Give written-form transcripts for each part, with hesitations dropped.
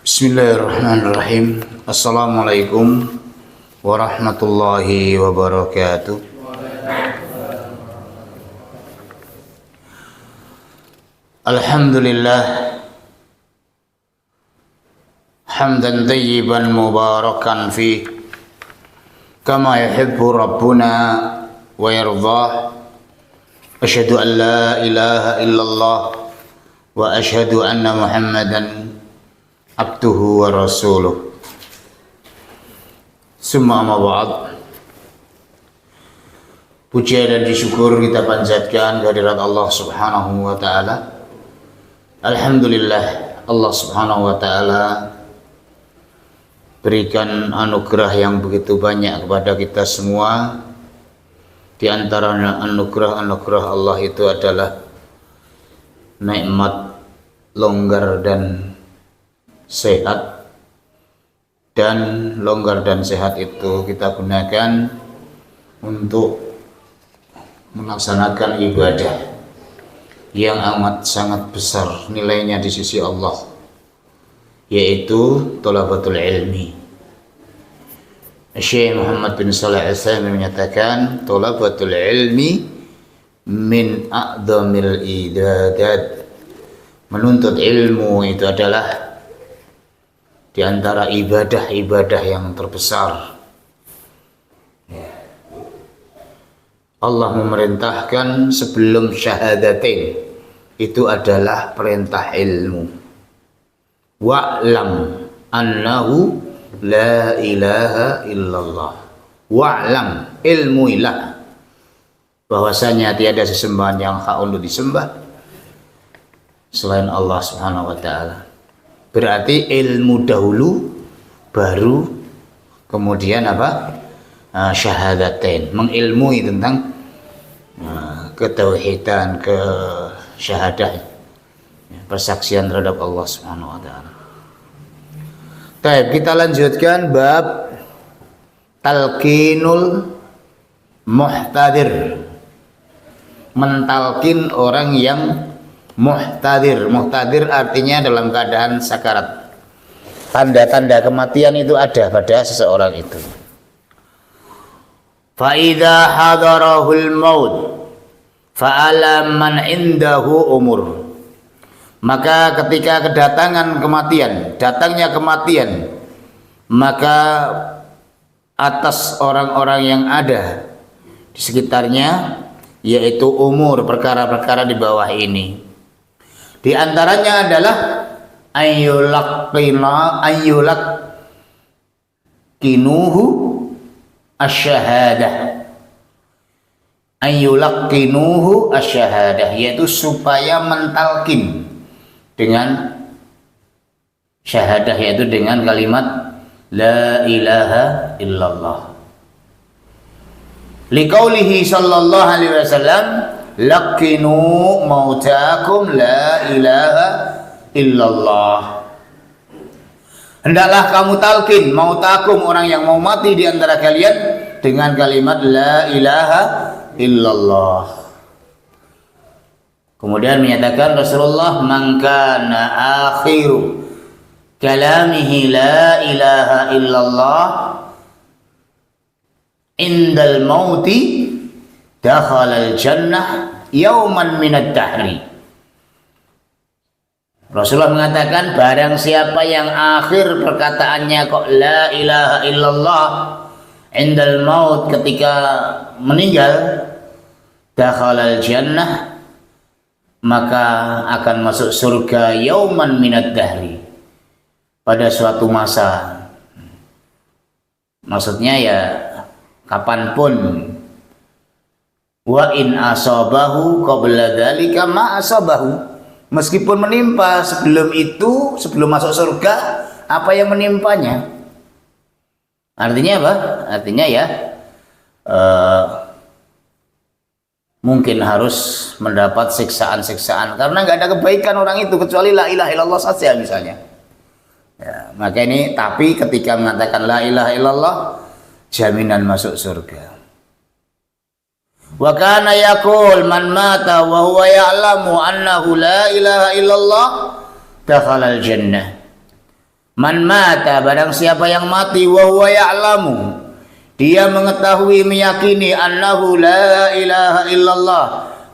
Bismillahirrahmanirrahim. Assalamualaikum warahmatullahi wabarakatuh. Alhamdulillah hamdan tayyiban mubarakan fi kama yuhibbu rabbuna wa yardah. Asyhadu an la ilaha illallah wa asyhadu anna Muhammadan abduhu wa rasuluh. Summa amma ba'd. Puja dan disyukur kita panjatkan kehadirat Allah Subhanahu wa taala. Alhamdulillah, Allah Subhanahu wa taala berikan anugerah yang begitu banyak kepada kita semua. Di antara anugerah Allah itu adalah nikmat longgar dan sehat, dan longgar dan sehat itu kita gunakan untuk melaksanakan ibadah yang amat sangat besar nilainya di sisi Allah, yaitu thalabatul ilmi. Syekh Muhammad bin Shalih Al-Utsaimin menyatakan thalabatul ilmi min a'dhamil ibadat. Menuntut ilmu itu adalah di antara ibadah-ibadah yang terbesar. Allah memerintahkan sebelum syahadatain itu adalah perintah ilmu. Wa'lam annahu la ilaha illallah. Wa'lam, ilmuilah bahwasanya tiada sesembahan yang hak untuk disembah selain Allah Subhanahu wa taala. Berarti ilmu dahulu baru kemudian apa? Syahadatain, mengilmui tentang ketauhidan, kesyahadah, persaksian terhadap Allah Subhanahu wa taala. Baik, kita lanjutkan bab talqinul muhtadir. Mentalkin orang yang muhtadir. Muhtadir artinya dalam keadaan sakarat. Tanda-tanda kematian itu ada pada seseorang itu. Fa idza hadarahul maut fa'ala man indahu umur. Maka ketika kedatangan kematian, datangnya kematian, maka atas orang-orang yang ada di sekitarnya, yaitu umur, perkara-perkara di bawah ini. Di antaranya adalah ayyulaqqinuhu asyahadah. Ayyulaqqinuhu asyahadah, yaitu supaya mentalkin dengan syahadah, yaitu dengan kalimat la ilaha illallah. Liqaulihi sallallahu alaihi wasallam, laqinu mautakum la ilaha illallah. Hendaklah kamu talqin mautakum, orang yang mau mati di antara kalian, dengan kalimat la ilaha illallah. Kemudian menyatakan Rasulullah, man kana akhiru kalamihi la ilaha illallah indal mauti dakhalal jannah yauman minad dahri. Rasulullah mengatakan, barang siapa yang akhir perkataannya kok la ilaha illallah indal maut, ketika meninggal, dakhalal jannah, maka akan masuk surga yauman minad dahri, pada suatu masa. Maksudnya ya kapanpun. Wa in asabahu qabla dzalika ma asabahu, meskipun menimpa sebelum itu, sebelum masuk surga, apa yang menimpanya. Artinya apa? Artinya ya mungkin harus mendapat siksaan-siksaan karena nggak ada kebaikan orang itu kecuali la ilaha illallah saja misalnya. Ya, maka ini, tapi ketika mengatakan la ilaha illallah, jaminan masuk surga. Wa kana yaqul man mata wa huwa ya'lamu annahu la ilaha illallah dakhala al-jannah. Man mata, barang siapa yang mati wa huwa ya'lamu, dia mengetahui meyakini annahu la ilaha illallah,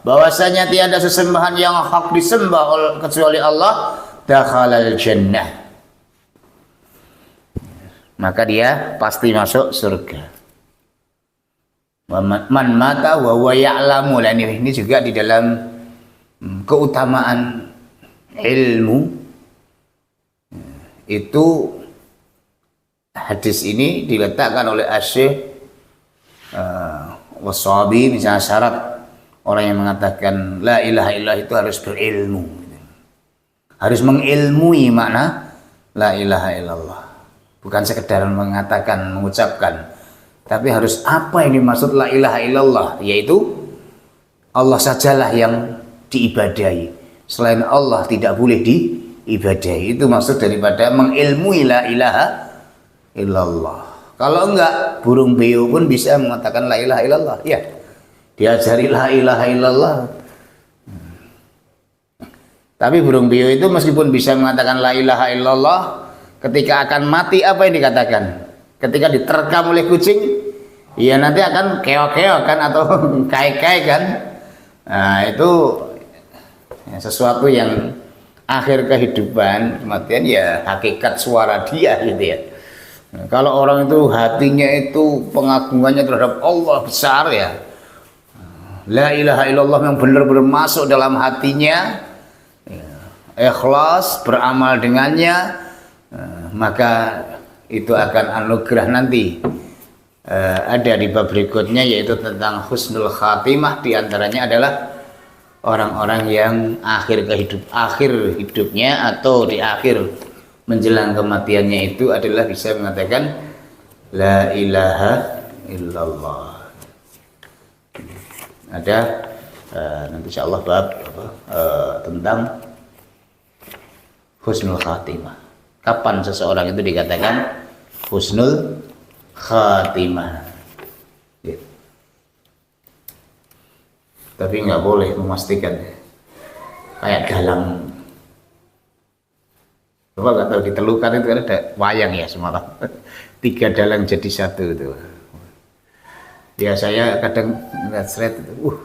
bahwasanya tiada sesembahan yang hak disembah kecuali Allah, dakhalal jannah, maka dia pasti masuk surga. Man mata wa huwa ya'lamu, ini juga di dalam keutamaan ilmu itu. Hadis ini diletakkan oleh Asy-Syaikh Wassabi, misalnya syarat orang yang mengatakan la ilaha illallah itu harus berilmu, harus mengilmui makna la ilaha illallah, bukan sekedar mengatakan, mengucapkan, tapi harus apa yang dimaksud la ilaha illallah, yaitu Allah sajalah yang diibadahi, selain Allah tidak boleh diibadahi. Itu maksud daripada mengilmui la ilaha illallah. Kalau enggak, burung beo pun bisa mengatakan la ilaha illallah, ya, diajari la ilaha illallah. Tapi burung beo itu meskipun bisa mengatakan la ilaha illallah, ketika akan mati apa yang dikatakan? Ketika diterkam oleh kucing, ya nanti akan keok-keok kan, atau kai-kai kan. Nah, itu ya, sesuatu yang akhir kehidupan, kematian, ya hakikat suara dia gitu ya. Nah, kalau orang itu hatinya itu pengagungannya terhadap Allah besar, ya, la ilaha illallah yang benar-benar masuk dalam hatinya, ya, ikhlas beramal dengannya, maka itu akan anugerah nanti. Ada di bab berikutnya, yaitu tentang husnul khatimah. Di antaranya adalah orang-orang yang akhir hidupnya atau di akhir menjelang kematiannya itu adalah bisa mengatakan la ilaha illallah. Ada nanti insyaallah bab tentang husnul khatimah. Kapan seseorang itu dikatakan husnul khatimah? Ya. Tapi nggak boleh memastikan, kayak dalang. Bapak nggak tahu, ditelukan itu kan ada wayang ya semalam, 3 dalang jadi 1 itu. Ya saya kadang ngeliat thread itu,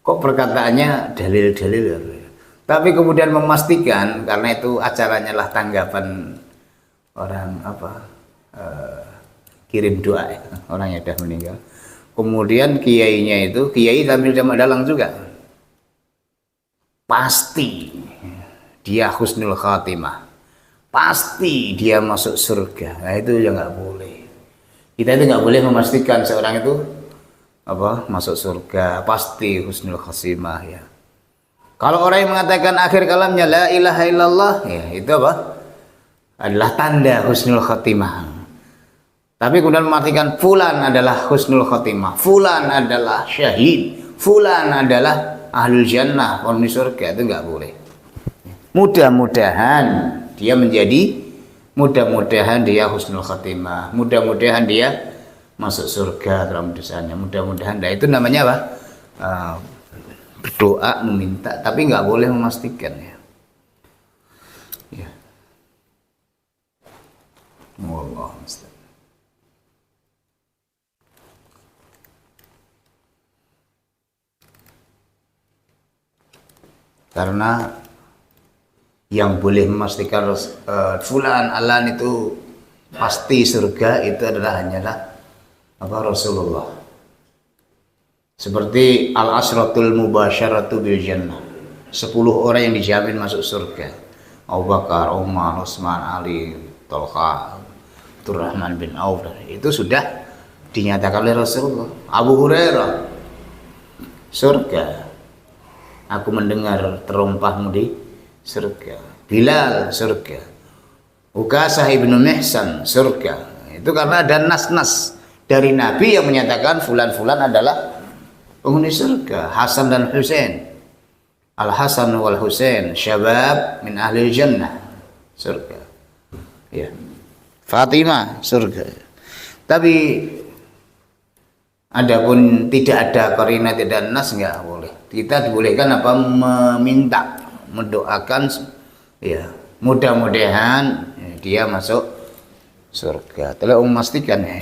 kok perkataannya dalil-dalil. Tapi kemudian memastikan, karena itu acaranya lah tanggapan orang kirim doa ya, orang yang sudah meninggal. Kemudian kiainya itu kiai sambil jamak dalang juga, pasti dia husnul khatimah, pasti dia masuk surga. Nah itu ya nggak boleh. Kita itu nggak boleh memastikan seorang itu masuk surga pasti husnul khatimah, ya. Kalau orang yang mengatakan akhir kalamnya la ilaha illallah, ya itu adalah tanda husnul khatimah. Tapi kemudian memastikan fulan adalah husnul khatimah, fulan adalah syahid, fulan adalah ahlul jannah, penghuni surga, itu nggak boleh. Mudah-mudahan dia mudah-mudahan dia husnul khatimah, mudah-mudahan dia masuk surga dalam dosanya, mudah-mudahan. Nah, itu namanya apa? Berdoa, meminta, tapi nggak boleh memastikan, ya. Ya. Wallah musta'an. Karena yang boleh memastikan fulan alan itu pasti surga itu adalah hanyalah Rasulullah. Seperti al-asratul mubasyaratu bil jannah, 10 orang yang dijamin masuk surga. Abu Bakar, Umar, Utsman, Ali, Tolha, Abdurrahman bin Auf, itu sudah dinyatakan oleh Rasulullah. Abu Hurairah, surga, aku mendengar terompahmu di surga. Bilal, surga. Ukasah ibnu Mihsan, surga. Itu karena ada nas-nas dari Nabi yang menyatakan fulan-fulan adalah penghuni surga. Hasan dan Husain, Al-Hasan wal Husain syabab min ahli jannah, surga, ya. Fatimah, surga. Tapi adapun tidak ada qarina, tidak nas, nggak boleh. Kita dibolehkan meminta, mendoakan, ya, mudah-mudahan dia masuk surga. Telah memastikan ya.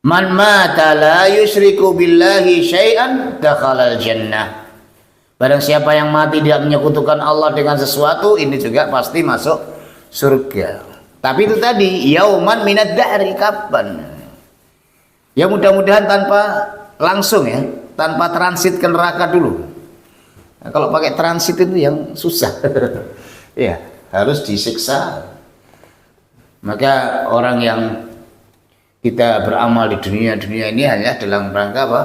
Man mata la yusyriku billahi syai'an dakhalal jannah. Barang siapa yang mati tidak menyekutukan Allah dengan sesuatu, ini juga pasti masuk surga. Tapi itu tadi, yauman minad dahri, kapan? Ya mudah-mudahan tanpa langsung ya, tanpa transit ke neraka dulu. Nah, kalau pakai transit itu yang susah. Ya, harus disiksa. Maka orang yang kita beramal di dunia ini hanya dalam rangka apa?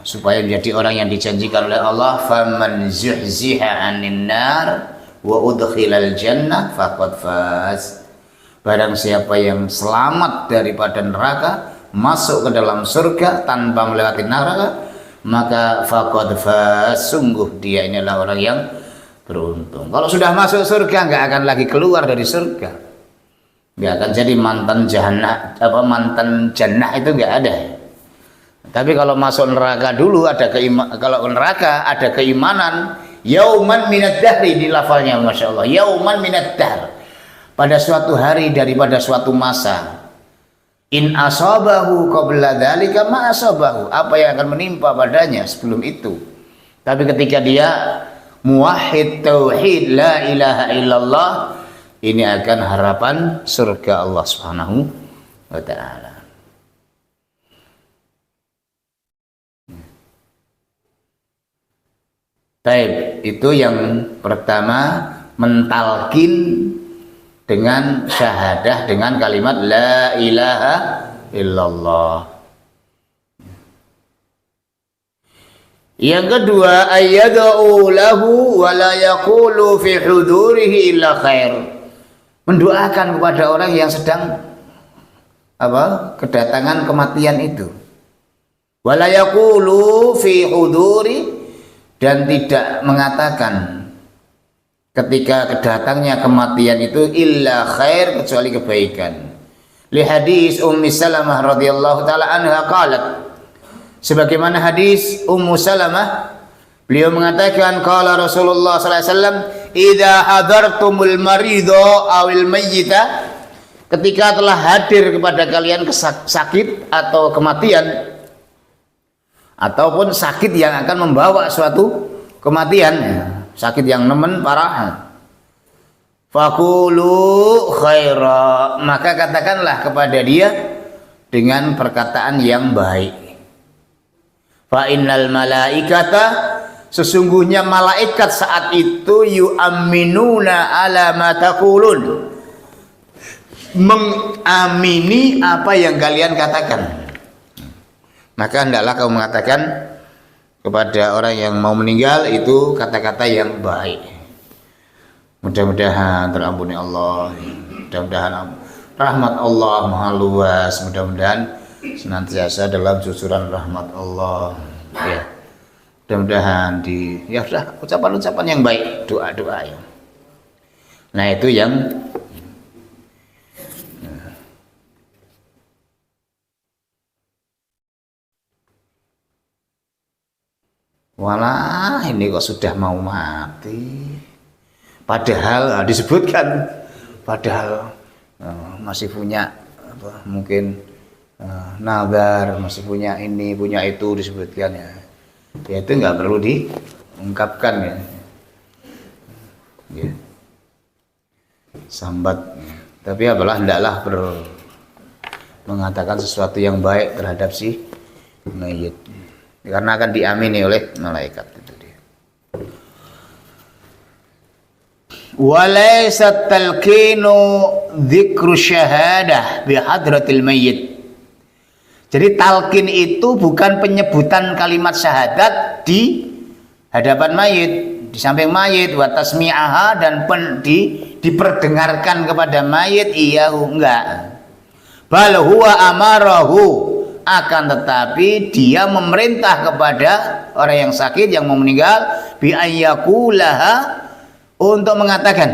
Supaya menjadi orang yang dijanjikan oleh Allah, faman zuhziha 'anil nar wa udkhilal jannah faqad faz. Barang siapa yang selamat daripada neraka, masuk ke dalam surga tanpa melewati neraka, maka faqad faz, sungguh dia inilah orang yang beruntung. Kalau sudah masuk surga nggak akan lagi keluar dari surga, nggak akan jadi mantan jannah itu nggak ada. Tapi kalau masuk neraka dulu kalau neraka ada keimanan, yauman minad dahri, di lafalnya Masya Allah, yauman minad dahr, pada suatu hari daripada suatu masa. In asabahu qabla dzalika ma asabahu, apa yang akan menimpa padanya sebelum itu. Tapi ketika dia muwahhid tauhid la ilaha illallah, ini akan harapan surga Allah Subhanahu wa taala. Baik, itu yang pertama, mentalkin dengan syahadah dengan kalimat la ilaha illallah. Yang kedua, ayyad'u lahu wa la yaqulu fi hudurihi illa khair. Mendoakan kepada orang yang sedang kedatangan kematian itu. Wa la yaqulu fi huduri, dan tidak mengatakan ketika kedatangnya kematian itu illa khair, kecuali kebaikan. Li hadis Ummi Salamah radhiyallahu taala anha qalat, sebagaimana hadis Ummu Salamah, beliau mengatakan qala Rasulullah sallallahu alaihi wasallam, idza hadartumul marido awil mayyita, ketika telah hadir kepada kalian sakit atau kematian, ataupun sakit yang akan membawa suatu kematian, sakit yang nemen parah, faqulu khaira, maka katakanlah kepada dia dengan perkataan yang baik. Fa innal malaikata, sesungguhnya malaikat saat itu yu'minuna ala ma taqulun, mengamini apa yang kalian katakan. Maka hendaklah kamu mengatakan kepada orang yang mau meninggal itu kata-kata yang baik. Mudah-mudahan terampuni Allah, mudah-mudahan rahmat Allah maha luas, mudah-mudahan senantiasa dalam susuran rahmat Allah. Ya, mudah-mudahan ucapan-ucapan yang baik, doa-doa ya. Nah itu yang walah, ini kok sudah mau mati, padahal disebutkan, padahal masih punya mungkin nazar, masih punya ini, punya itu, disebutkan ya. Ya itu nggak perlu diungkapkan ya. Ya. Sambat. Tapi apalah, hendaklah mengatakan sesuatu yang baik terhadap si mayit, karena akan diamini oleh malaikat itu dia. Walaysa talqinu dzikru syahadah bi hadratil mayyit. Jadi talqin itu bukan penyebutan kalimat syahadat di hadapan mayit, di samping mayit, wa tasmi'aha, dan diperdengarkan kepada mayit, iyahu, enggak. Bal huwa amarahu, akan tetapi dia memerintah kepada orang yang sakit, yang mau meninggal, bi ayyakulaha, untuk mengatakan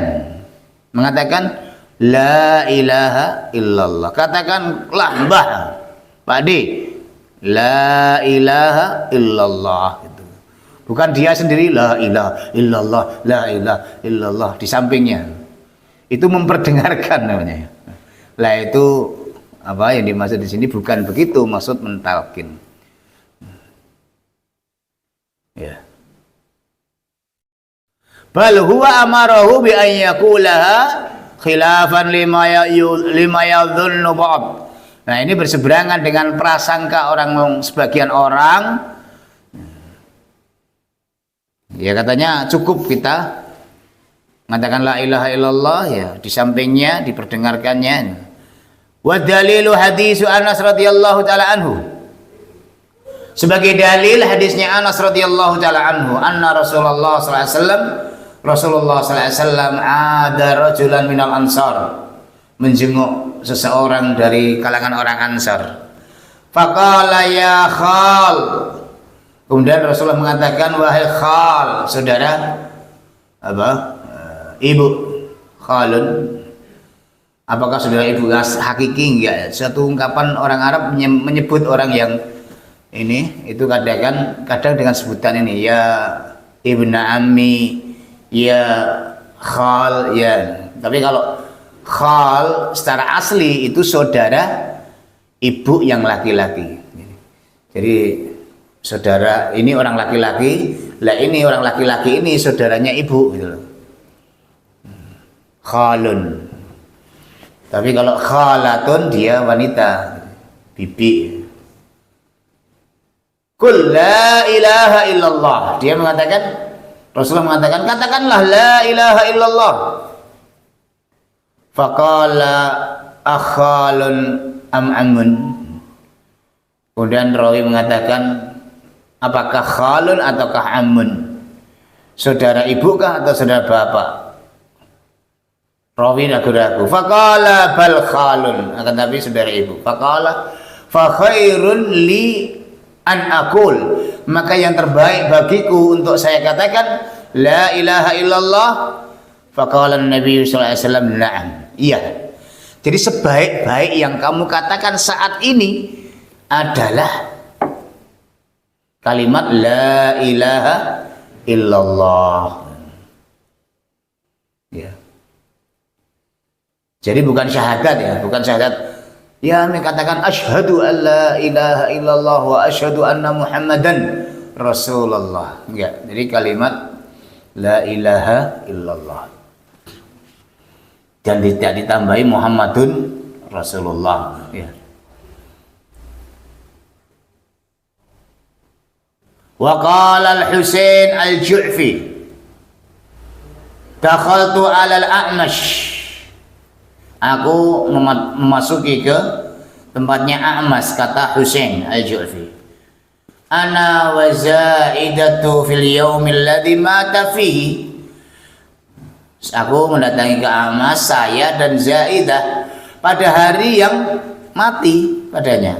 la ilaha illallah. Katakanlah Mbah, Pak D, la ilaha illallah, gitu. Bukan dia sendiri la ilaha illallah, la ilaha illallah di sampingnya. Itu memperdengarkan namanya. Lah itu apa yang dimaksud di sini bukan begitu maksud mentalkin. Ya. Bal huwa amarahu bi an yaqulaha khilafan lima yadhunnu ba'd. Nah, ini berseberangan dengan prasangka sebagian orang. Ya katanya cukup kita mengatakan la ilaha illallah ya di sampingnya diperdengarkannya. Wa dalilu hadisu Anas radhiyallahu taala anhu. Sebagai dalil hadisnya Anas radhiyallahu taala anhu, anna Rasulullah sallallahu alaihi wasallam ada rajulan minal ansar, menjenguk seseorang dari kalangan orang Ansar. Faqala ya khal. Kemudian Rasulullah mengatakan, wahai khal, saudara ibu khalun. Apakah saudara ibu hakiki enggak? Suatu ungkapan orang Arab menyebut orang yang ini itu kadang dengan sebutan ini ya ibna ammi, ya khal, ya. Tapi kalau khal secara asli itu saudara ibu yang laki-laki. Jadi saudara ini orang laki-laki, lah ini orang laki-laki ini saudaranya ibu gitu loh. Khalun. Tapi kalau khalatun dia wanita, bibi. Qul la ilaha illallah. Dia mengatakan, Rasulullah mengatakan, katakanlah la ilaha illallah. Faqala akhalun am amun. Kemudian rawi mengatakan, apakah khalun ataukah amun? Saudara ibu kah atau saudara bapak? Rawi ragu-ragu. Faqala bal khalun, akan tapi saudara ibu. Faqala fa khairun li an aqul, maka yang terbaik bagiku untuk saya katakan la ilaha illallah. Faqala Nabi sallallahu alaihi wasallam na'am. Iya. Jadi sebaik-baik yang kamu katakan saat ini adalah kalimat la ilaha illallah. Ya. Jadi bukan syahadat ya, bukan syahadat. Ya, katakan asyhadu an la ilaha illallah wa asyhadu anna Muhammadan Rasulullah. Enggak. Jadi kalimat la ilaha illallah. Dan tidak ditambahi Muhammadun Rasulullah, ya. Wa qala al-Husain al-Ju'fi dakhaltu 'ala al-A'mash. Aku memasuki ke tempatnya A'mas, kata Husain al-Ju'fi. Ana wa Zaidatu fil yaumil ladzi mata fihi. Aku mendatangi ke A'mas, saya dan Zaidah pada hari yang mati padanya.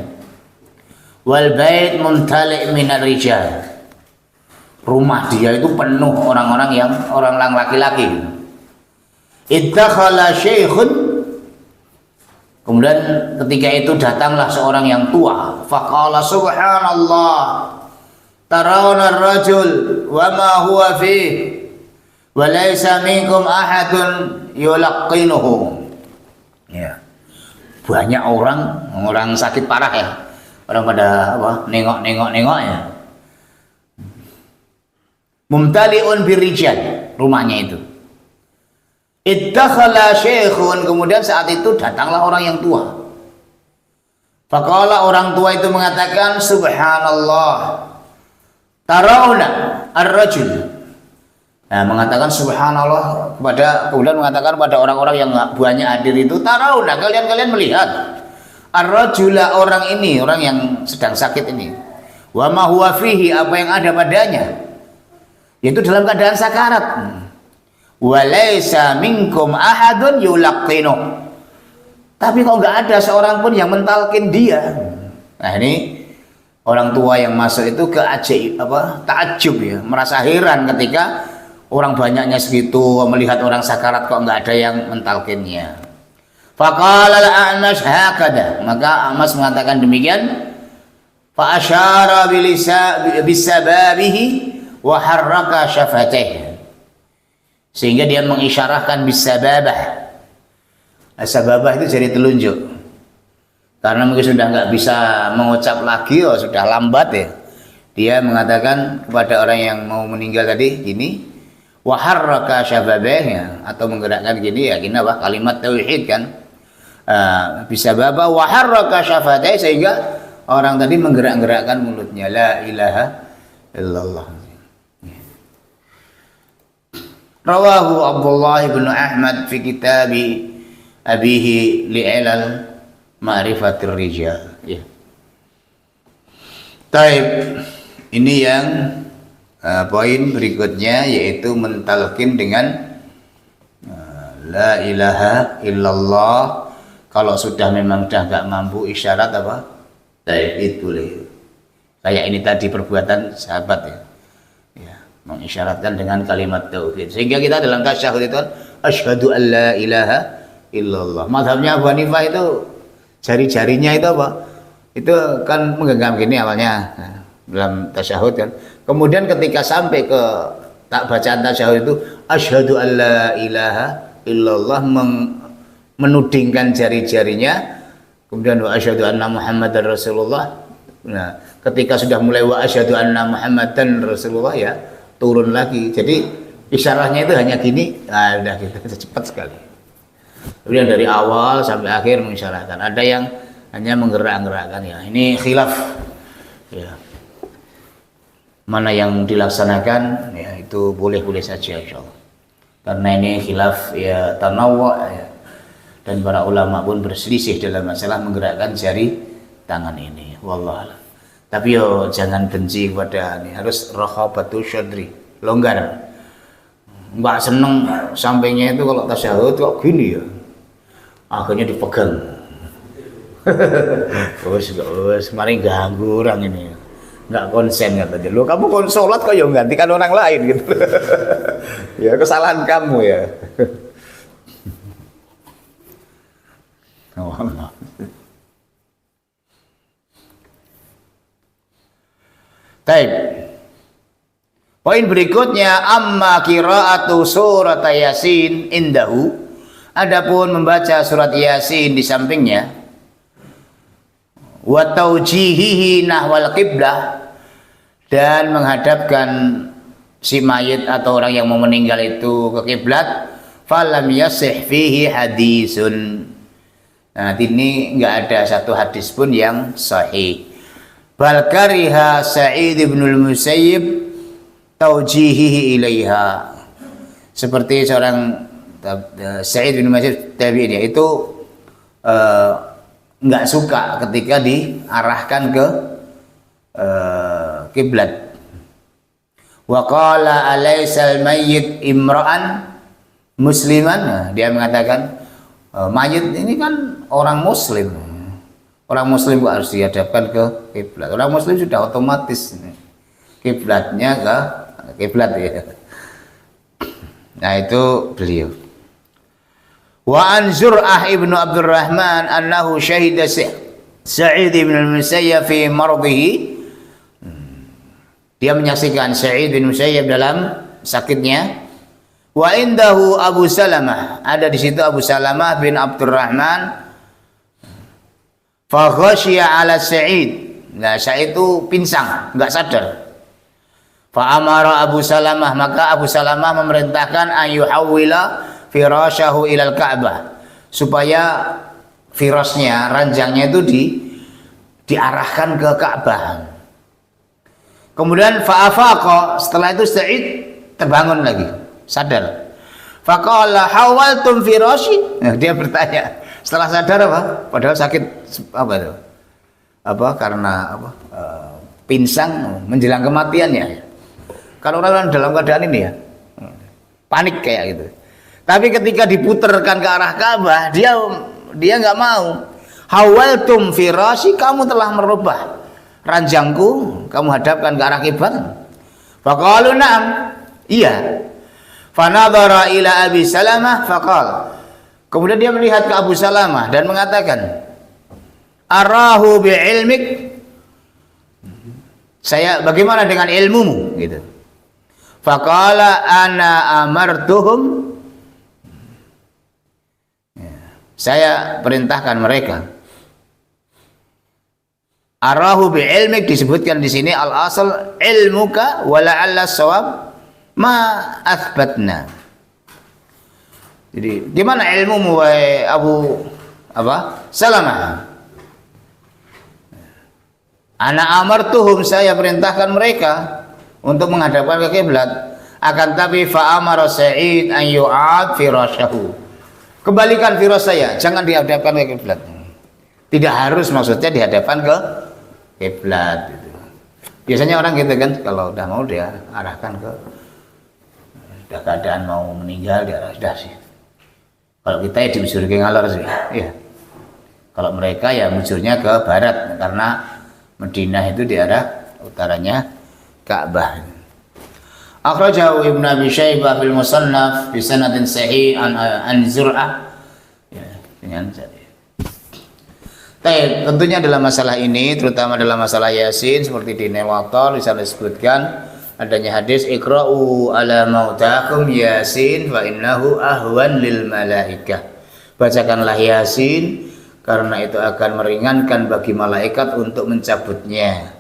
Wal bait mumtali' minar rijal. Rumah dia itu penuh orang laki-laki. Iddakhala syaikhun. Kemudian ketika itu datanglah seorang yang tua. Faqala subhanallah. Tarawna ar-rajul wa ma huwa fihi. Wa laysa minkum ahadun yulaqqinuhu. Ya. Banyak orang sakit parah ya. Orang pada nengok ya. Mumtali'un birijal, rumahnya itu. Iddakhala syekhun, kemudian saat itu datanglah orang yang tua. Faqala, orang tua itu mengatakan subhanallah. Tarawna ar-rajul. Nah, mengatakan subhanallah kemudian mengatakan pada orang-orang yang banyak hadir itu, tarawna, kalian melihat ar-rajula, orang ini, orang yang sedang sakit ini. Wa ma huwa fihi, apa yang ada padanya, yaitu dalam keadaan sakarat. Wa laisa minkum ahadun yulaqqinu, tapi kok nggak ada seorang pun yang mentalkin dia. Nah, ini orang tua yang masuk itu takjub ya, merasa heran ketika orang banyaknya segitu melihat orang sakarat kok nggak ada yang mentalkinnya. Faqala al-A'mash hakada, maka A'mash mengatakan demikian. Fa asyara bisababihi wa harraka syafataihi, sehingga dia mengisyarahkan bisababah. Sababah itu jari telunjuk, karena mungkin sudah nggak bisa mengucap lagi, sudah lambat ya. Dia mengatakan kepada orang yang mau meninggal tadi gini, wa harraka syafataihi, atau menggerakkan gini ya, gini apa, kalimat tauhid kan, bisababah wa harraka syafataihi, sehingga orang tadi menggerak-gerakkan mulutnya, la ilaha illallah. Rawahu Abdullah bin Ahmad fi kitabi abihi li'ilal ma'rifatir rijal. Ya. Taib, ini yang poin berikutnya, yaitu mentalkin dengan la ilaha illallah. Kalau sudah memang sudah nggak mampu isyarat apa? Taib itu kayak ini tadi perbuatan sahabat ya. Mengisyaratkan dengan kalimat tauhid, sehingga kita dalam tasyahud itu asyhadu an la ilaha illallah. Mazhabnya Abu Hanifah itu jari-jarinya itu apa? Itu kan menggenggam gini awalnya dalam tasyahud kan. Kemudian ketika sampai ke tak bacaan tasyahud itu asyhadu an la ilaha illallah, menudingkan jari-jarinya. Kemudian wa asyhadu anna Muhammadar Rasulullah. Nah, ketika sudah mulai wa asyhadu anna Muhammadan Rasulullah ya, turun lagi. Jadi isyarahnya itu hanya gini, nah udah gitu, cepat sekali. Kemudian dari awal sampai akhir mengisyarahkan. Ada yang hanya menggerak-gerakkan ya. Ini khilaf ya. Mana yang dilaksanakan ya, itu boleh-boleh saja insyaallah. Karena ini khilaf ya, tanawwu ya. Dan para ulama pun berselisih dalam masalah menggerakkan jari tangan ini. Wallah. Tapi yo jangan benci kepada ini, harus rakhabatu syadri, longgar. Enggak seneng sampingnya itu kalau tasyahud kok gini ya. Akhirnya dipegang. Wes mari ganggu orang ini. Enggak konsen katanya. Lo kamu kon salat kok ya gantikan orang lain gitu. Ya kesalahan kamu ya. Oh, Allah. Baik. Poin berikutnya, amma qiraatu surat Yasin indahu, adapun membaca surat Yasin di sampingnya, wa taujihihi nahwal qiblah, dan menghadapkan si mayit atau orang yang mau meninggal itu ke kiblat, falam yasih fihi hadisun. Nah, ini enggak ada satu hadis pun yang sahih. Bal kariha Sa'id bin al-Musayyib taujihihi ilaiha. Seperti seorang Sa'id bin Musayyib tabi'in, itu enggak suka ketika diarahkan ke kiblat. Wa qala alaysal mayyit imra'an musliman. Nah, dia mengatakan mayit ini kan orang muslim. Orang muslim kok harus dihadapkan ke kiblat. Orang muslim sudah otomatis kiblatnya ke kiblat ya. Nah, itu beliau. Wa an Zur'ah ibnu Abdurrahman annahu syahida Sa'id bin al-Musayyab fi mardihi. Dia menyaksikan Sa'id bin Musayyab dalam sakitnya. Wa indahu Abu Salamah, ada di situ Abu Salamah bin Abdurrahman. Fa khasyiya ala Sa'id. Nah, Sa'id itu pinsang, enggak sadar. Fa amara Abu Salamah, maka Abu Salamah memerintahkan ayuhawwila firasyahu ilal Ka'bah, supaya firasnya, ranjangnya itu diarahkan ke Ka'bah. Kemudian fa'afaqa, setelah itu Sa'id terbangun lagi, sadar. Faqala hawaltum firasyi. Nah, dia bertanya, setelah sadar apa? Padahal sakit apa itu? Apa karena apa? Pinsang menjelang kematiannya. Kalau orang dalam keadaan ini ya, panik kayak gitu. Tapi ketika diputarkan ke arah Ka'bah, dia nggak mau. Hawaltum firasyi, kamu telah merubah ranjangku, kamu hadapkan ke arah kiblat. Faqalu na'am, iya. Fanadhara ila Abi Salamah faqal. Kemudian dia melihat ke Abu Salamah dan mengatakan, arahu bi'ilmik, saya bagaimana dengan ilmumu gitu. Faqala ana amartuhum, saya perintahkan mereka. Arahu bi ilmik, disebutkan di sini al asal ilmuka wa la'alla shawab ma athbatna. Jadi gimana ilmumu wahai Abu Salamah? Ana amartuhum, saya perintahkan mereka untuk menghadapkan ke kiblat. Akan tapi fa amara Sa'id an yu'ad firasyahu. Kembalikan firas saya, jangan dihadapkan ke kiblat. Tidak harus maksudnya dihadapkan ke kiblat gitu. Biasanya orang gitu kan, kalau udah mau dia arahkan ke, udah keadaan mau meninggal dia sudah sih. Kalau kita ya dimujur ke ngalor sih, ya. Kalau mereka ya mujurnya ke barat karena Madinah itu di arah utaranya Ka'bah. Akhrajahu Ibnu Abi Syaibah fil Musannaf bi sanadin sahih an Zur'ah. Ya, dengan tentunya dalam masalah ini, terutama dalam masalah Yasin, seperti di Nawawi di sana disebutkan adanya hadis iqra'u ala mautakum Yasin fa innahu ahwan lil malaikah. Bacakanlah Yasin karena itu akan meringankan bagi malaikat untuk mencabutnya.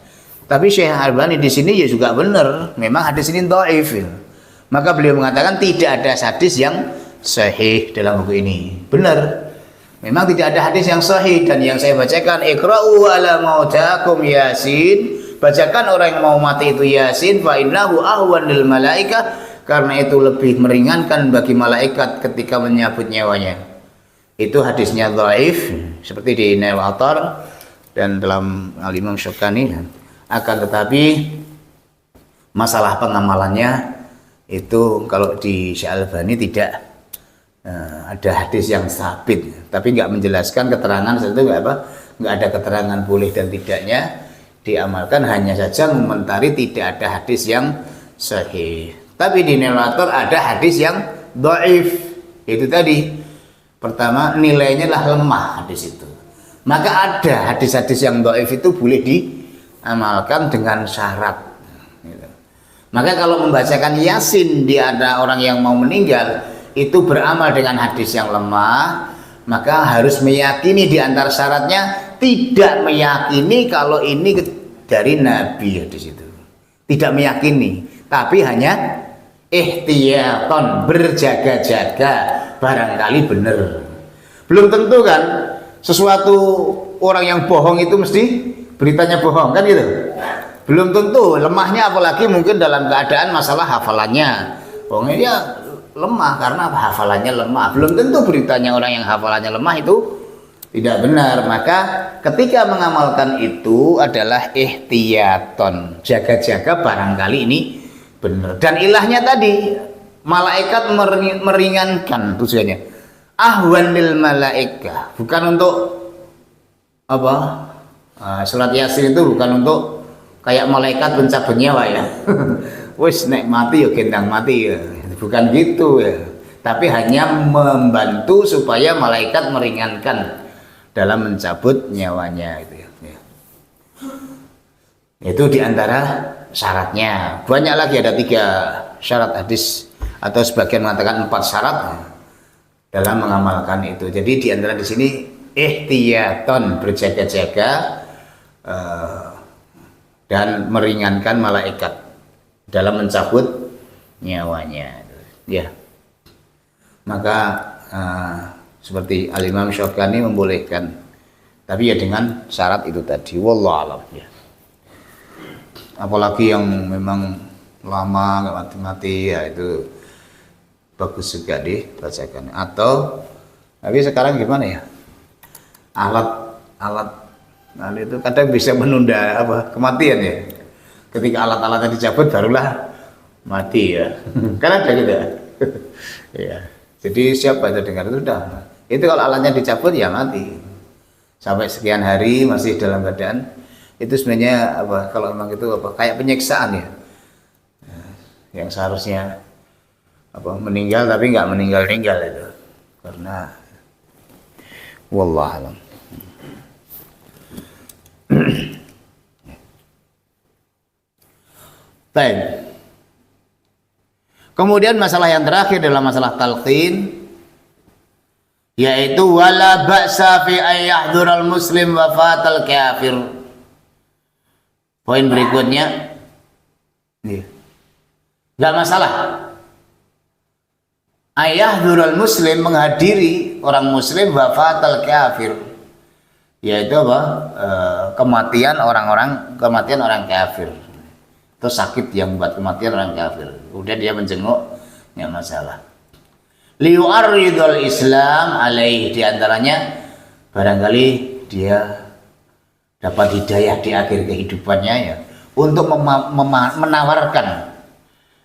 Tapi Syekh Albani di sini ya juga benar, memang hadis ini dhaif. Maka beliau mengatakan tidak ada hadis yang sahih dalam buku ini. Benar. Memang tidak ada hadis yang sahih, dan yang saya bacakan iqra'u ala mautakum Yasin, bacakan orang yang mau mati itu Yasin fa innahu ahwan lil malaikah, karena itu lebih meringankan bagi malaikat ketika menyabut nyawanya. Itu hadisnya dhaif seperti di Nail Athar dan dalam Al-Imam Syukani. Akan tetapi masalah pengamalannya itu kalau di Syekh Albani tidak ada hadis yang sabit, tapi nggak menjelaskan keterangan itu nggak ada keterangan boleh dan tidaknya diamalkan, hanya saja mengomentari tidak ada hadis yang sahih. Tapi di Nelator ada hadis yang dhaif, itu tadi pertama nilainya lah lemah hadis itu. Maka ada hadis-hadis yang dhaif itu boleh diamalkan dengan syarat. Maka kalau membacakan Yasin di ada orang yang mau meninggal itu beramal dengan hadis yang lemah, maka harus meyakini di antara syaratnya tidak meyakini kalau ini dari Nabi hadis itu. Tidak meyakini, tapi hanya ihtiyaton, berjaga-jaga, barangkali benar. Belum tentu kan sesuatu orang yang bohong itu mesti beritanya bohong kan gitu. Belum tentu, lemahnya apalagi mungkin dalam keadaan masalah hafalannya. Bohongnya lemah karena hafalannya lemah. Belum tentu beritanya orang yang hafalannya lemah itu tidak benar. Maka ketika mengamalkan itu adalah ihtiyaton, jaga-jaga barangkali ini benar. Dan ilahnya tadi malaikat meringankan tujuannya. Ahwan lil malaikah, bukan untuk apa? Surat Yasin itu bukan untuk kayak malaikat pencabut nyawa ya. Wis nek mati ya gendang mati ya. Bukan gitu ya, tapi hanya membantu supaya malaikat meringankan dalam mencabut nyawanya gitu ya. Itu diantara syaratnya. Banyak lagi, ada 3 syarat hadis atau sebagian mengatakan 4 syarat dalam mengamalkan itu. Jadi diantara di sini ihtiyaton, berjaga-jaga dan meringankan malaikat dalam mencabut nyawanya. Ya, maka seperti Al-Imam Syukani membolehkan, tapi ya dengan syarat itu tadi. Wallahu a'lam ya. Apalagi yang memang lama nggak mati-mati ya itu bagus juga dibacakan. Atau tapi sekarang gimana ya, alat itu kadang bisa menunda kematian ya. Ketika alat-alatnya dicabut barulah mati ya. Karena ada gitu ya. Ya. Jadi siapa yang dengar itu sudah. Itu kalau alatnya dicabut ya mati. Sampai sekian hari masih dalam keadaan itu sebenarnya kalau memang itu kayak penyiksaan ya. Yang seharusnya meninggal tapi nggak meninggal itu. Karena wallahu alam. Baik. Kemudian masalah yang terakhir adalah masalah talqin, yaitu wala ba'sa fi ayyahdural muslim wafatal kafir. Poin berikutnya, nggak masalah ayyahdural muslim, menghadiri orang muslim wafatal kafir, yaitu apa? Kematian orang kafir. Itu sakit yang membuat kematian orang kafir. Kemudian dia menjenguk, nggak masalah. Liyu'arridul Islam alaih, diantaranya barangkali dia dapat hidayah di akhir kehidupannya ya, untuk menawarkan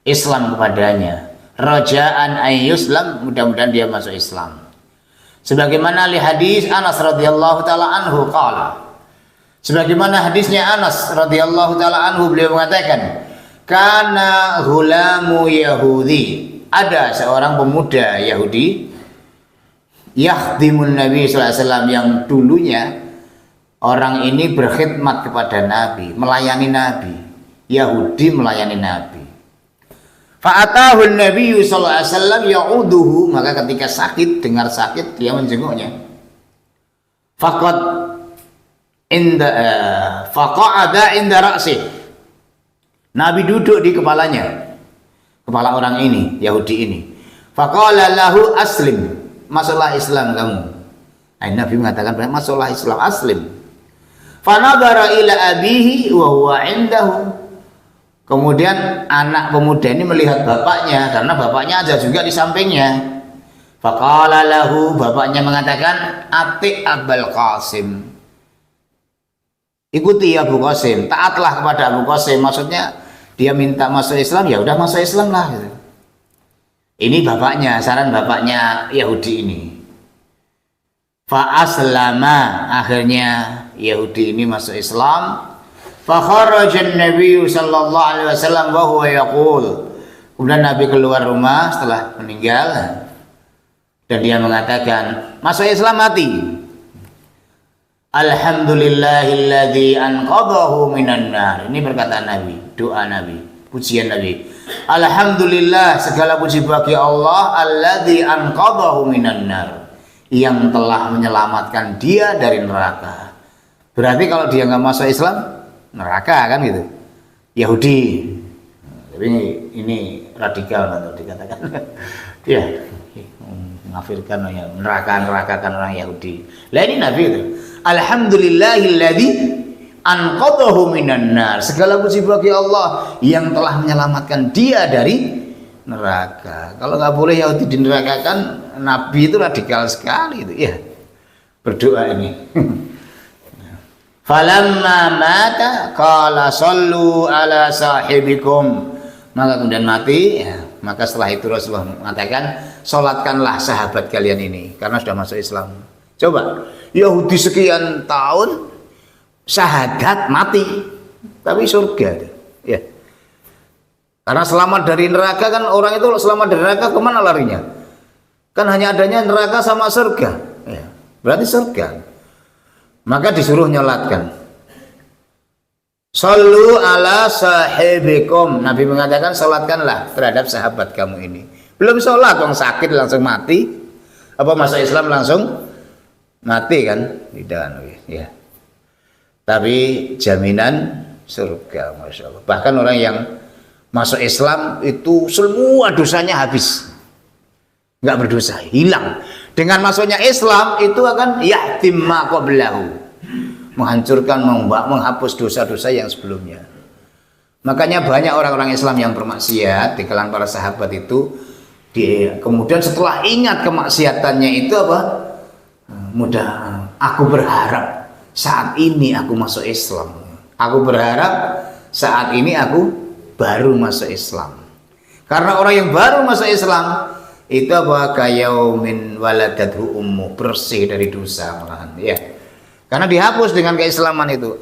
Islam kepadanya. Raja'an ayyuslam, mudah-mudahan dia masuk Islam. Sebagaimana li hadis Anas radhiyallahu taala anhu qala, sebagaimana hadisnya Anas radhiyallahu taala anhu, beliau mengatakan, kana ghulamu yahudi, ada seorang pemuda Yahudi, yakhdimun Nabi sallallahu alaihi wasallam, yang dulunya orang ini berkhidmat kepada Nabi, melayani Nabi. Yahudi melayani Nabi. Fa'atahu Nabi sallallahu alaihi wasallam ya'uduhu, maka ketika sakit, dengar sakit, dia menjenguknya. Faqa'ada inda ra'sih, Nabi duduk di kepalanya, kepala orang ini, Yahudi ini. Faqala lahu aslim, masuklah Islam kamu. Nabi mengatakan, masuklah Islam, aslim. Fanadhara ila abihi wa huwa indahu. Kemudian anak pemuda ini melihat bapaknya, karena bapaknya ada juga di sampingnya. Faqala lahu, bapaknya mengatakan, ati Abul Qasim, ikuti Abu Qasim, taatlah kepada Abu Qasim. Maksudnya dia minta masuk Islam, ya udah masuk Islam lah gitu. Ini bapaknya, saran bapaknya Yahudi ini. Fa aslama, akhirnya Yahudi ini masuk Islam. Fa kharaja an-nabiy sallallahu alaihi wasallam wa huwa yaqul, kemudian Nabi keluar rumah setelah meninggal dan dia mengatakan, masuk Islam mati. Alhamdulillahilladzi anqadhahu minan nar. Ini perkataan Nabi, doa Nabi, pujian Nabi. Alhamdulillah, segala puji bagi Allah, alladzi anqadhahu minan nar, yang telah menyelamatkan dia dari neraka. Berarti kalau dia nggak masuk Islam, neraka kan gitu. Yahudi. Tapi ini radikal atau dikatakan. Ya, mengafirkan ya, neraka-nerakakan orang Yahudi. Lah ini Nabi itu. Alhamdulillahilladzi anqadhahu minan nar. Segala puji bagi Allah yang telah menyelamatkan dia dari neraka. Kalau nggak boleh Yahudi dinerakakan, Nabi itu radikal sekali itu. Ya. Berdoa ini. Falamma mata qala sallu ala sahibikum, maka kemudian mati ya, maka setelah itu Rasulullah mengatakan, salatkanlah sahabat kalian ini karena sudah masuk Islam. Coba Yahudi sekian tahun syahadat mati tapi surga ya, karena selamat dari neraka. Kan orang itu selamat dari neraka kemana larinya? Kan hanya adanya neraka sama surga ya, berarti surga. Maka disuruh nyolatkan. Sallu ala sahibikum, Nabi mengatakan salatkanlah terhadap sahabat kamu ini. Belum sholat, orang sakit langsung mati. Apa masuk Islam langsung mati kan? Tidak ya. Tapi jaminan surga, masya Allah. Bahkan orang yang masuk Islam itu semua dosanya habis, nggak berdosa, hilang. Dengan masuknya Islam itu akan yahtim ma qablahu, menghancurkan, menghapus dosa-dosa yang sebelumnya. Makanya banyak orang-orang Islam yang bermaksiat di kalangan para sahabat itu, kemudian setelah ingat kemaksiatannya itu apa? Mudah, aku berharap saat ini aku masuk Islam. Aku berharap saat ini aku baru masuk Islam. Karena orang yang baru masuk Islam itu apa? Kayaumin waladathu ummu, bersih dari dosa malahan ya. Karena dihapus dengan keislaman itu.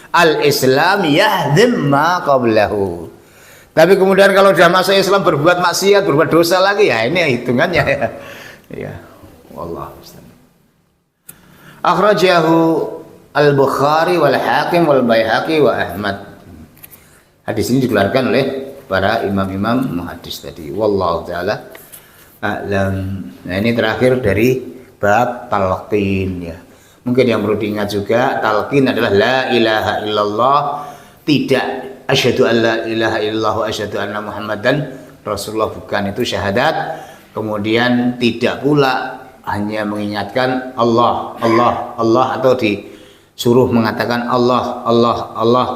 Al-Islam yahdim ma qablahu. Tapi kemudian kalau sudah masuk Islam berbuat maksiat, berbuat dosa lagi, ya ini hitungannya ya. Ya, wallahu a'lam. Akhrajahu Al-Bukhari wal Hakim wal Baihaqi wa Ahmad. Hadis ini dikeluarkan oleh para imam-imam muhaddis tadi. Wallahu taala a'lam. Nah, ini terakhir dari bab talqin ya. Mungkin yang perlu diingat juga, talqin adalah la ilaha illallah, tidak asyhadu an la ilaha illallah wa asyhadu anna muhammadan rasulullah, bukan itu syahadat. Kemudian tidak pula hanya mengingatkan Allah, Allah, Allah, atau disuruh mengatakan Allah, Allah, Allah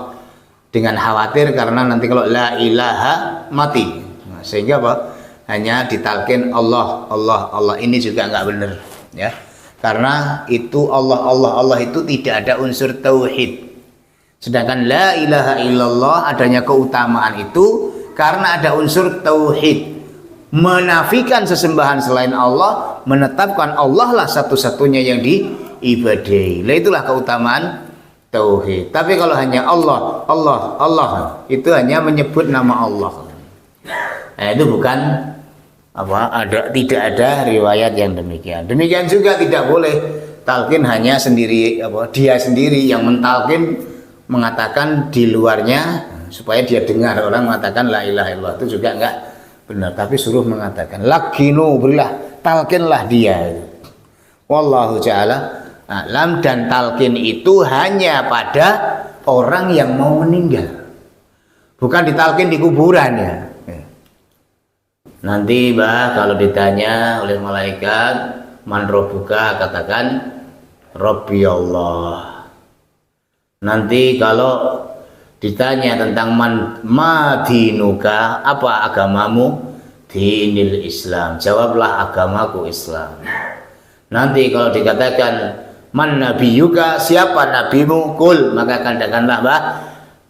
dengan khawatir karena nanti kalau la ilaha mati. Nah, sehingga apa? Hanya ditalkin Allah, Allah, Allah. Ini juga nggak benar ya. Karena itu Allah, Allah, Allah itu tidak ada unsur tauhid. Sedangkan la ilaha illallah adanya keutamaan itu karena ada unsur tauhid. Menafikan sesembahan selain Allah, menetapkan Allah lah satu-satunya yang diibadahi. Nah, itulah keutamaan tauhid. Tapi kalau hanya Allah, Allah, Allah, itu hanya menyebut nama Allah. Nah, itu bukan tidak ada riwayat yang demikian. Demikian juga tidak boleh talqin hanya sendiri, dia sendiri yang mentalqin, mengatakan di luarnya supaya dia dengar orang mengatakan la ilaha illallah, itu juga enggak benar. Tapi suruh mengatakan lakinu, berilah, talqinlah dia. Wallahu ta'ala a'lam. Dan talqin itu hanya pada orang yang mau meninggal, bukan ditalqin di kuburan ya. Nanti kalau ditanya oleh malaikat man rabbuka, katakan Rabbi Allah. Nanti kalau ditanya tentang madinuka, apa agamamu? Dinil Islam, jawablah agamaku Islam. Nanti kalau dikatakan man nabiyuka, siapa nabimu? Kul, maka katakanlah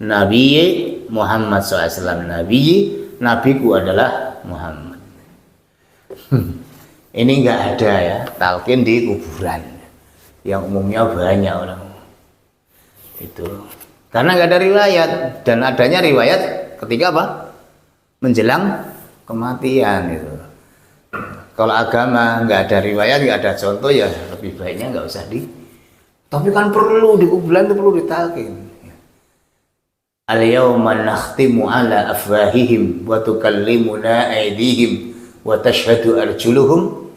Nabi Muhammad SAW. Nabiku adalah Muhammad. Ini enggak ada ya talqin di kuburan yang umumnya banyak orang itu, karena enggak ada riwayat. Dan adanya riwayat ketika menjelang kematian itu. Kalau agama enggak ada riwayat, enggak ada contoh, ya lebih baiknya enggak usah tapi kan perlu di kuburan itu perlu ditalqin. Al-yawma nakhtimu ala afwahihim wa tukallimuna aydihim wa tashhadu arjuluhum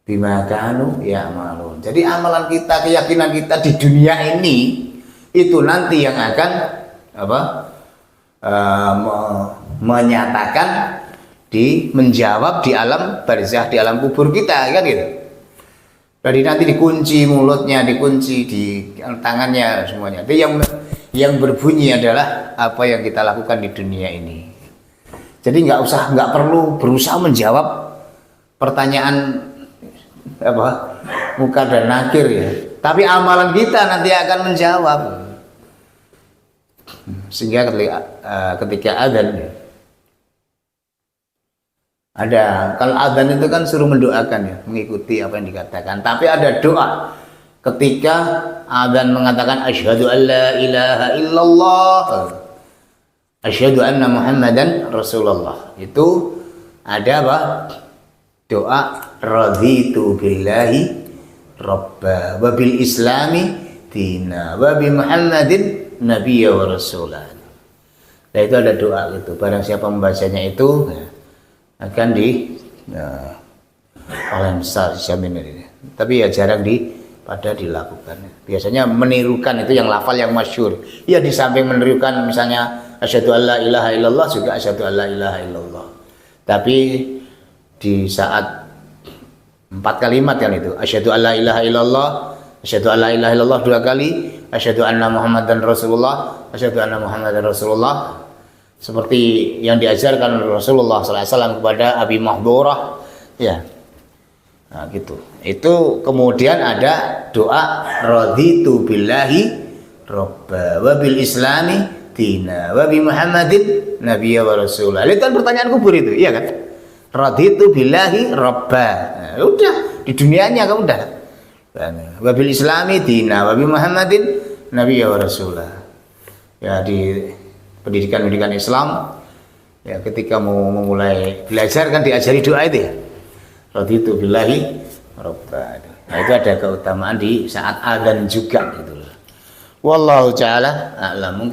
bima kanu ya'malun. Jadi amalan kita, keyakinan kita di dunia ini itu nanti yang akan menyatakan, menjawab di alam barzakh, di alam kubur kita, kan gitu. Jadi nanti dikunci mulutnya, dikunci di tangannya, semuanya. Itu yang berbunyi adalah apa yang kita lakukan di dunia ini. Jadi nggak perlu berusaha menjawab pertanyaan muka dan nakir ya. Tapi amalan kita nanti akan menjawab. Sehingga ketika adzan kalau adzan itu kan suruh mendoakan ya, mengikuti apa yang dikatakan. Tapi ada doa ketika adzan mengatakan asyhadu an la ilaha illallah, asyhadu anna muhammadan rasulullah. Itu ada doa raditu billahi rabba wa bil islami dina wa bi muhammadin nabiyya wa rasulah. Nah, itu ada doa gitu. Barang siapa membacanya itu akan oleh besar jamin ini. Tapi ya jarang pada dilakukan. Biasanya menirukan itu yang lafal yang masyhur. Ya di samping menirukan misalnya asyhadu alla ilaha illallah juga asyhadu alla ilaha illallah. Tapi di saat 4 kalimat kan itu asyhadu alla ilaha illallah, asyhadu alla ilaha illallah 2 kali, asyhadu anna muhammadan rasulullah, asyhadu anna muhammadan rasulullah, seperti yang diajarkan Rasulullah SAW kepada Abi Mahdurah ya. Nah gitu. Itu kemudian ada doa raditu billahi rabba wa bil islami dina wa bi muhammadin nabiyya wa rasulah. Itu kan pertanyaan kubur itu, iya kan? Raditu billahi rabba. Nah, udah di dunianya kamu udah. Wa bil islami dina wa bi muhammadin nabiyya wa rasulah. Ya di pendidikan Islam ya, ketika mau memulai belajar kan diajari doa itu ya. Raditu billahi rabba. Nah, itu ada keutamaan di saat adzan juga gitu. Wallahu ta'ala a'lam.